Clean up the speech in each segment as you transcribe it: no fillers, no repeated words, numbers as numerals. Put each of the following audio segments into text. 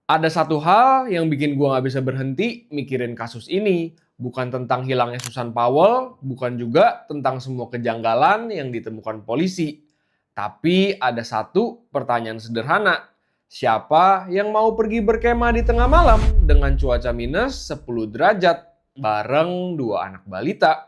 Ada satu hal yang bikin gua nggak bisa berhenti mikirin kasus ini. Bukan tentang hilangnya Susan Powell, bukan juga tentang semua kejanggalan yang ditemukan polisi. Tapi ada satu pertanyaan sederhana. Siapa yang mau pergi berkemah di tengah malam dengan cuaca minus 10 derajat bareng dua anak balita?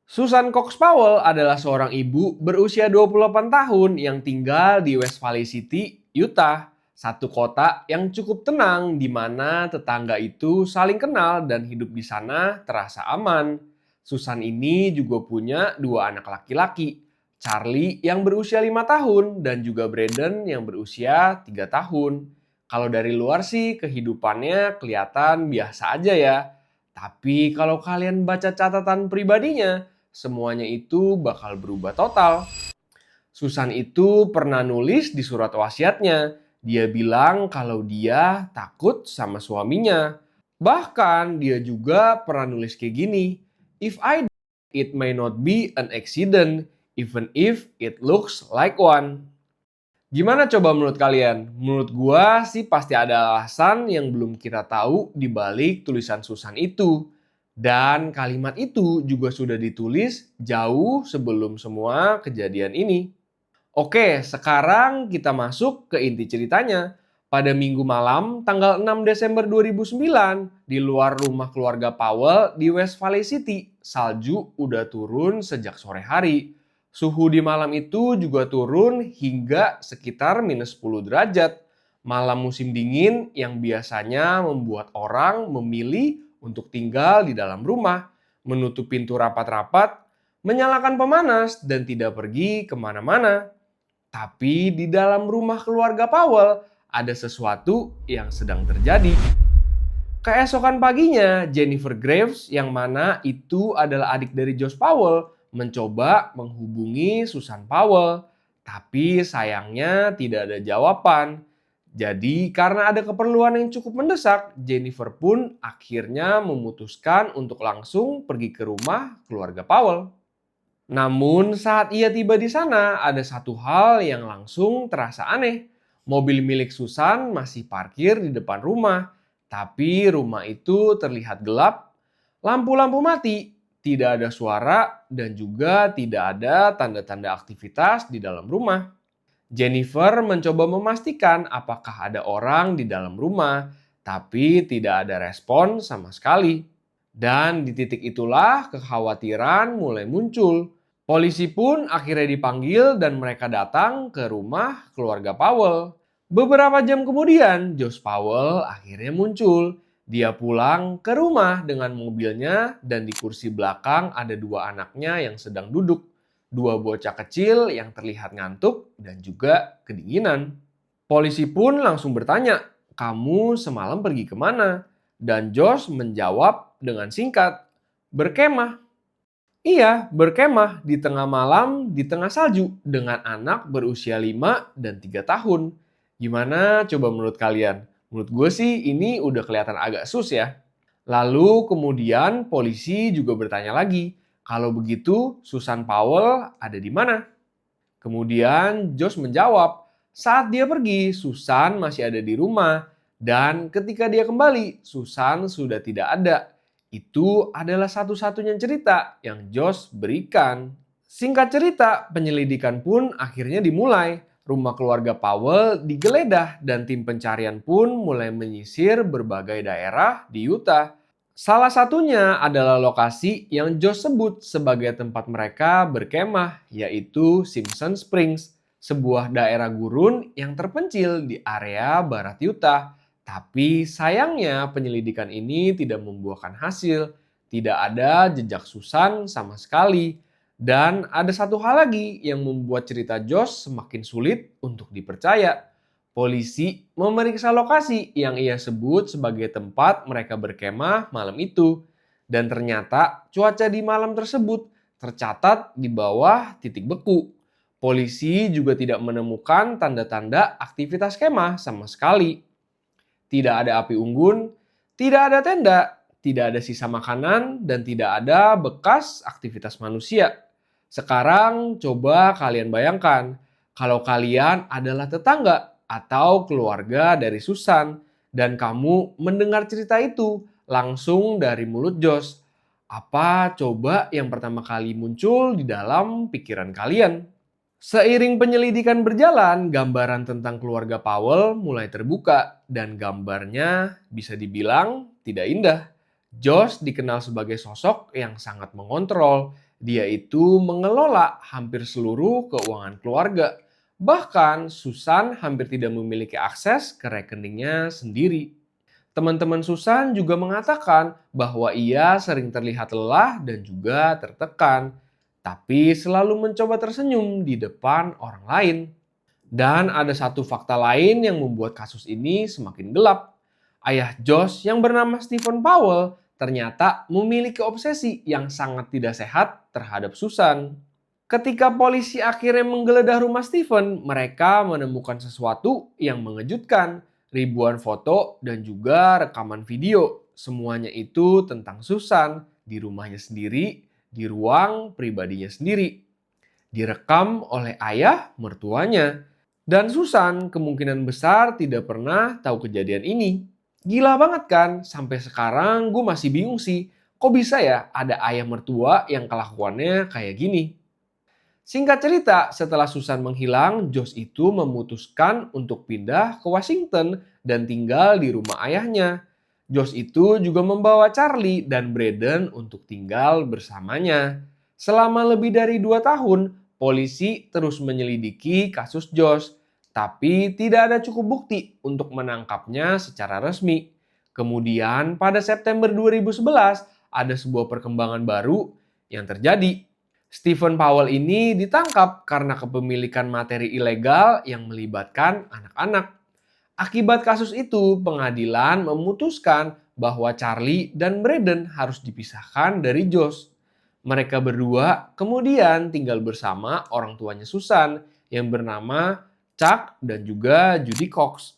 Susan Cox Powell adalah seorang ibu berusia 28 tahun yang tinggal di West Valley City, Utah. Satu kota yang cukup tenang di mana tetangga itu saling kenal dan hidup di sana terasa aman. Susan ini juga punya dua anak laki-laki. Charlie yang berusia 5 tahun dan juga Brandon yang berusia 3 tahun. Kalau dari luar sih kehidupannya kelihatan biasa aja ya. Tapi kalau kalian baca catatan pribadinya, semuanya itu bakal berubah total. Susan itu pernah nulis di surat wasiatnya. Dia bilang kalau dia takut sama suaminya. Bahkan dia juga pernah nulis kayak gini. If I die, it may not be an accident, even if it looks like one. Gimana coba menurut kalian? Menurut gua sih pasti ada alasan yang belum kita tahu di balik tulisan Susan itu. Dan kalimat itu juga sudah ditulis jauh sebelum semua kejadian ini. Oke, sekarang kita masuk ke inti ceritanya. Pada Minggu malam, tanggal 6 Desember 2009, di luar rumah keluarga Powell di West Valley City, salju udah turun sejak sore hari. Suhu di malam itu juga turun hingga sekitar minus 10 derajat. Malam musim dingin yang biasanya membuat orang memilih untuk tinggal di dalam rumah, menutup pintu rapat-rapat, menyalakan pemanas, dan tidak pergi kemana-mana. Tapi di dalam rumah keluarga Powell ada sesuatu yang sedang terjadi. Keesokan paginya, Jennifer Graves yang mana itu adalah adik dari Josh Powell mencoba menghubungi Susan Powell. Tapi sayangnya tidak ada jawaban. Jadi karena ada keperluan yang cukup mendesak, Jennifer pun akhirnya memutuskan untuk langsung pergi ke rumah keluarga Powell. Namun saat ia tiba di sana, ada satu hal yang langsung terasa aneh. Mobil milik Susan masih parkir di depan rumah, tapi rumah itu terlihat gelap, lampu-lampu mati, tidak ada suara, dan juga tidak ada tanda-tanda aktivitas di dalam rumah. Jennifer mencoba memastikan apakah ada orang di dalam rumah, tapi tidak ada respon sama sekali. Dan di titik itulah kekhawatiran mulai muncul. Polisi pun akhirnya dipanggil dan mereka datang ke rumah keluarga Powell. Beberapa jam kemudian, Josh Powell akhirnya muncul. Dia pulang ke rumah dengan mobilnya dan di kursi belakang ada dua anaknya yang sedang duduk. Dua bocah kecil yang terlihat ngantuk dan juga kedinginan. Polisi pun langsung bertanya, "Kamu semalam pergi kemana?" Dan Josh menjawab dengan singkat, "Berkemah." Iya, berkemah di tengah malam di tengah salju dengan anak berusia 5 dan 3 tahun. Gimana coba menurut kalian? Menurut gue sih ini udah kelihatan agak sus ya. Lalu kemudian polisi juga bertanya lagi, kalau begitu Susan Powell ada di mana? Kemudian Josh menjawab, saat dia pergi Susan masih ada di rumah dan ketika dia kembali Susan sudah tidak ada. Itu adalah satu-satunya cerita yang Josh berikan. Singkat cerita, penyelidikan pun akhirnya dimulai. Rumah keluarga Powell digeledah dan tim pencarian pun mulai menyisir berbagai daerah di Utah. Salah satunya adalah lokasi yang Josh sebut sebagai tempat mereka berkemah, yaitu Simpson Springs, sebuah daerah gurun yang terpencil di area barat Utah. Tapi sayangnya penyelidikan ini tidak membuahkan hasil, tidak ada jejak Susan sama sekali. Dan ada satu hal lagi yang membuat cerita Josh semakin sulit untuk dipercaya. Polisi memeriksa lokasi yang ia sebut sebagai tempat mereka berkemah malam itu. Dan ternyata cuaca di malam tersebut tercatat di bawah titik beku. Polisi juga tidak menemukan tanda-tanda aktivitas kemah sama sekali. Tidak ada api unggun, tidak ada tenda, tidak ada sisa makanan, dan tidak ada bekas aktivitas manusia. Sekarang coba kalian bayangkan, kalau kalian adalah tetangga atau keluarga dari Susan, dan kamu mendengar cerita itu langsung dari mulut Josh. Apa coba yang pertama kali muncul di dalam pikiran kalian? Seiring penyelidikan berjalan, gambaran tentang keluarga Powell mulai terbuka dan gambarnya bisa dibilang tidak indah. Josh dikenal sebagai sosok yang sangat mengontrol. Dia itu mengelola hampir seluruh keuangan keluarga. Bahkan Susan hampir tidak memiliki akses ke rekeningnya sendiri. Teman-teman Susan juga mengatakan bahwa ia sering terlihat lelah dan juga tertekan, tapi selalu mencoba tersenyum di depan orang lain. Dan ada satu fakta lain yang membuat kasus ini semakin gelap. Ayah Josh yang bernama Stephen Powell ternyata memiliki obsesi yang sangat tidak sehat terhadap Susan. Ketika polisi akhirnya menggeledah rumah Stephen, mereka menemukan sesuatu yang mengejutkan. Ribuan foto dan juga rekaman video. Semuanya itu tentang Susan di rumahnya sendiri, di ruang pribadinya sendiri. Direkam oleh ayah mertuanya. Dan Susan kemungkinan besar tidak pernah tahu kejadian ini. Gila banget kan? Sampai sekarang gue masih bingung sih. Kok bisa ya ada ayah mertua yang kelakuannya kayak gini? Singkat cerita, setelah Susan menghilang, Josh itu memutuskan untuk pindah ke Washington dan tinggal di rumah ayahnya. Josh itu juga membawa Charlie dan Braden untuk tinggal bersamanya. Selama lebih dari 2 tahun, polisi terus menyelidiki kasus Josh, tapi tidak ada cukup bukti untuk menangkapnya secara resmi. Kemudian pada September 2011, ada sebuah perkembangan baru yang terjadi. Stephen Powell ini ditangkap karena kepemilikan materi ilegal yang melibatkan anak-anak. Akibat kasus itu, pengadilan memutuskan bahwa Charlie dan Braden harus dipisahkan dari Josh. Mereka berdua kemudian tinggal bersama orang tuanya Susan yang bernama Chuck dan juga Judy Cox.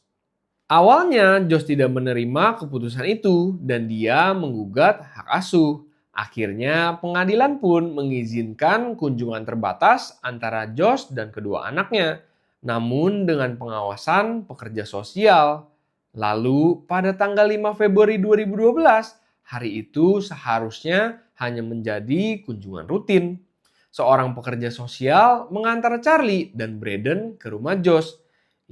Awalnya Josh tidak menerima keputusan itu dan dia menggugat hak asuh. Akhirnya pengadilan pun mengizinkan kunjungan terbatas antara Josh dan kedua anaknya, namun dengan pengawasan pekerja sosial. Lalu pada tanggal 5 Februari 2012, hari itu seharusnya hanya menjadi kunjungan rutin. Seorang pekerja sosial mengantar Charlie dan Braden ke rumah Josh.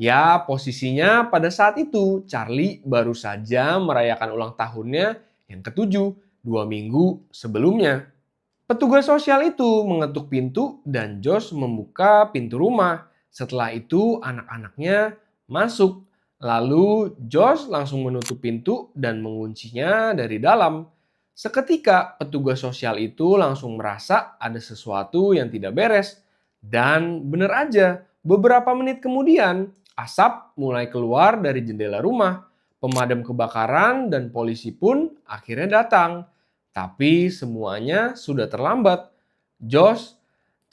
Ya, posisinya pada saat itu Charlie baru saja merayakan ulang tahunnya yang ketujuh, 2 minggu sebelumnya. Petugas sosial itu mengetuk pintu dan Josh membuka pintu rumah. Setelah itu anak-anaknya masuk. Lalu Josh langsung menutup pintu dan menguncinya dari dalam. Seketika petugas sosial itu langsung merasa ada sesuatu yang tidak beres. Dan benar aja, beberapa menit kemudian asap mulai keluar dari jendela rumah. Pemadam kebakaran dan polisi pun akhirnya datang. Tapi semuanya sudah terlambat. Josh,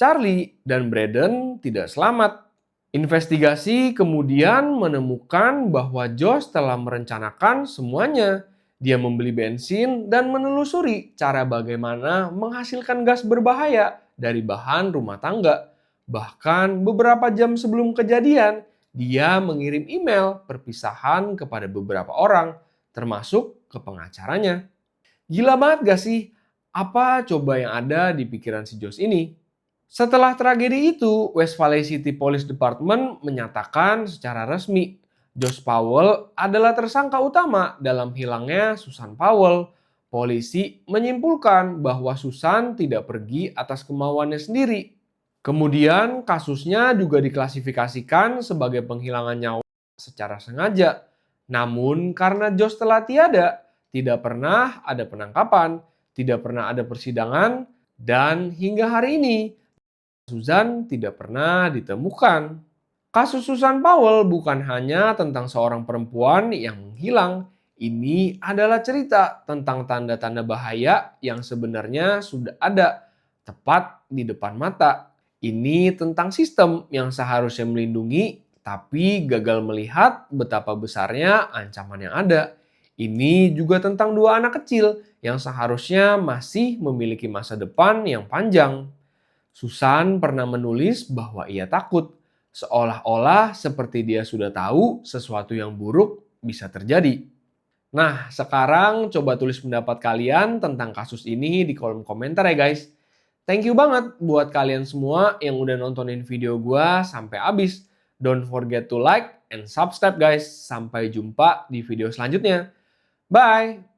Charlie, dan Braden tidak selamat. Investigasi kemudian menemukan bahwa Josh telah merencanakan semuanya. Dia membeli bensin dan menelusuri cara bagaimana menghasilkan gas berbahaya dari bahan rumah tangga. Bahkan beberapa jam sebelum kejadian, dia mengirim email perpisahan kepada beberapa orang, termasuk ke pengacaranya. Gila banget gak sih? Apa coba yang ada di pikiran si Josh ini? Setelah tragedi itu, West Valley City Police Department menyatakan secara resmi Josh Powell adalah tersangka utama dalam hilangnya Susan Powell. Polisi menyimpulkan bahwa Susan tidak pergi atas kemauannya sendiri. Kemudian kasusnya juga diklasifikasikan sebagai penghilangan nyawa secara sengaja. Namun karena Josh telah tiada, tidak pernah ada penangkapan, tidak pernah ada persidangan, dan hingga hari ini Susan tidak pernah ditemukan. Kasus Susan Powell bukan hanya tentang seorang perempuan yang menghilang. Ini adalah cerita tentang tanda-tanda bahaya yang sebenarnya sudah ada tepat di depan mata. Ini tentang sistem yang seharusnya melindungi tapi gagal melihat betapa besarnya ancaman yang ada. Ini juga tentang 2 anak kecil yang seharusnya masih memiliki masa depan yang panjang. Susan pernah menulis bahwa ia takut Seolah-olah seperti dia sudah tahu sesuatu yang buruk bisa terjadi. Nah, sekarang coba tulis pendapat kalian tentang kasus ini di kolom komentar ya guys. Thank you banget buat kalian semua yang udah nontonin video gua sampai habis. Don't forget to like and subscribe guys. Sampai jumpa di video selanjutnya. Bye!